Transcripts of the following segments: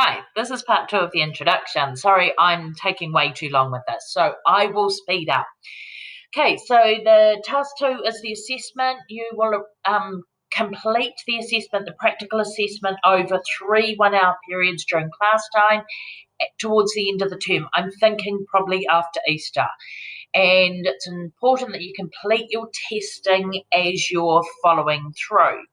Hi, this is part 2 of the introduction. Sorry, I'm taking way too long with this, so I will speed up. Okay, so the task 2 is the assessment. You will complete the assessment, the practical assessment, over 3 one-hour periods during class time towards the end of the term. I'm thinking probably after Easter. And it's important that you complete your testing as you're following through.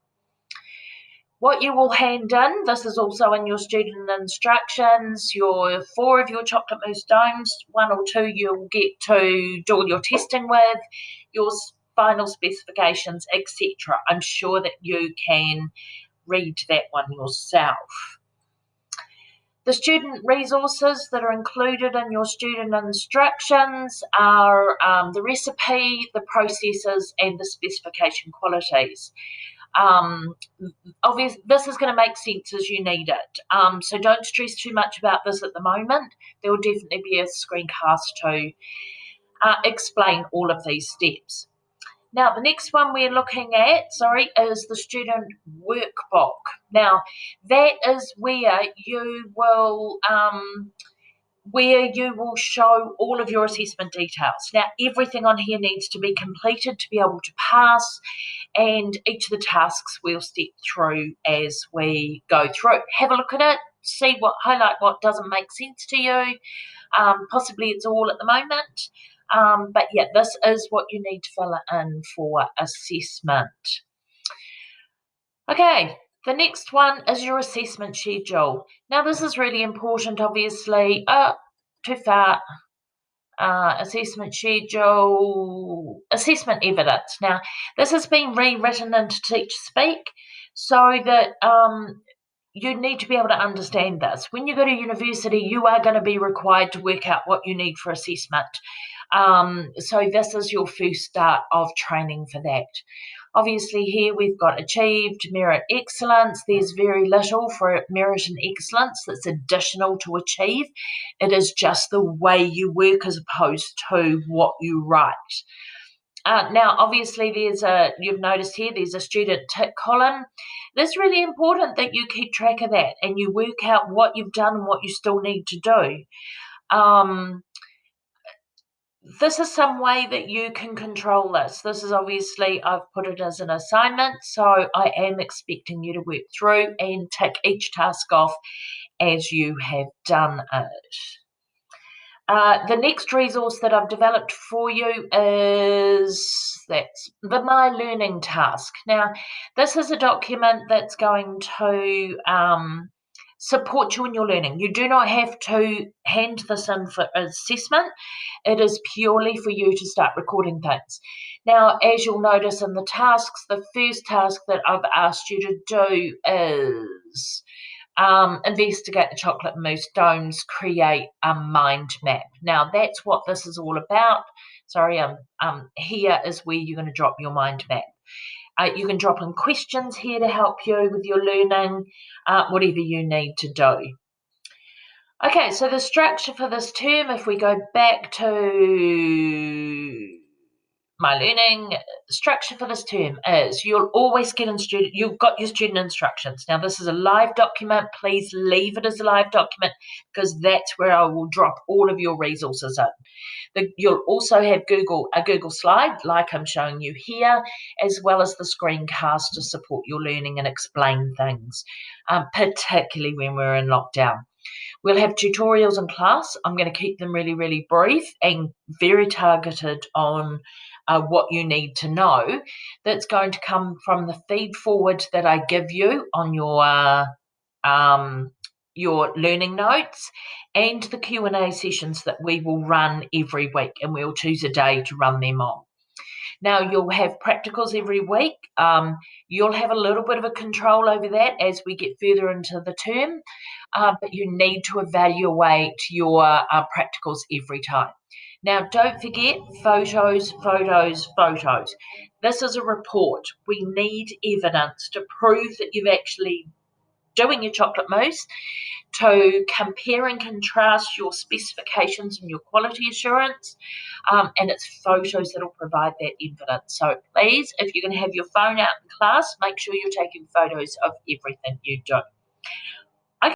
What you will hand in, this is also in your student instructions, 4 of your chocolate mousse domes, 1 or 2 you'll get to do all your testing with, your final specifications, etc. I'm sure that you can read that one yourself. The student resources that are included in your student instructions are the recipe, the processes, and the specification qualities. Obviously, this is going to make sense as you need it. So don't stress too much about this at the moment. There will definitely be a screencast to explain all of these steps. Now, the next one we're looking at, is the student workbook. Now, that is where you will show all of your assessment details. Now, everything on here needs to be completed to be able to pass, and each of the tasks we'll step through as we go through. Have a look at it, highlight what doesn't make sense to you. Possibly it's all at the moment, but yeah, this is what you need to fill in for assessment. Okay, the next one is your assessment schedule. Now, this is really important, obviously. Too far. Assessment schedule, assessment evidence. Now, this has been rewritten into Teach Speak so that you need to be able to understand this. When you go to university, you are going to be required to work out what you need for assessment. So this is your first start of training for that. Obviously, here we've got achieved, merit, excellence. There's very little for merit and excellence that's additional to achieve. It is just the way you work as opposed to what you write. Now, obviously, you've noticed here, there's a student tick column. It's really important that you keep track of that and you work out what you've done and what you still need to do. This is some way that you can control this. This is obviously, I've put it as an assignment, so I am expecting you to work through and tick each task off as you have done it. The next resource that I've developed for you is that's the My Learning task. Now, this is a document that's going to support you in your learning. You do not have to hand this in for assessment. It is purely for you to start recording things. Now, as you'll notice in the tasks, the first task that I've asked you to do is investigate the chocolate mousse domes, create a mind map. Now, that's what this is all about. Here is where you're going to drop your mind map. You can drop in questions here to help you with your learning, whatever you need to do. Okay, so the structure for this term, if we go back to My Learning, structure for this term is you'll always get you've got your student instructions. Now, this is a live document. Please leave it as a live document because that's where I will drop all of your resources in. You'll also have a Google slide like I'm showing you here, as well as the screencast to support your learning and explain things, particularly when we're in lockdown. We'll have tutorials in class. I'm going to keep them really, really brief and very targeted on what you need to know. That's going to come from the feed forward that I give you on your learning notes and the Q&A sessions that we will run every week, and we'll choose a day to run them on. Now, you'll have practicals every week. You'll have a little bit of a control over that as we get further into the term, but you need to evaluate your practicals every time. Now, don't forget photos, photos, photos. This is a report. We need evidence to prove that you've actually doing your chocolate mousse, to compare and contrast your specifications and your quality assurance, and it's photos that will provide that evidence. So please, if you're going to have your phone out in class, make sure you're taking photos of everything you do.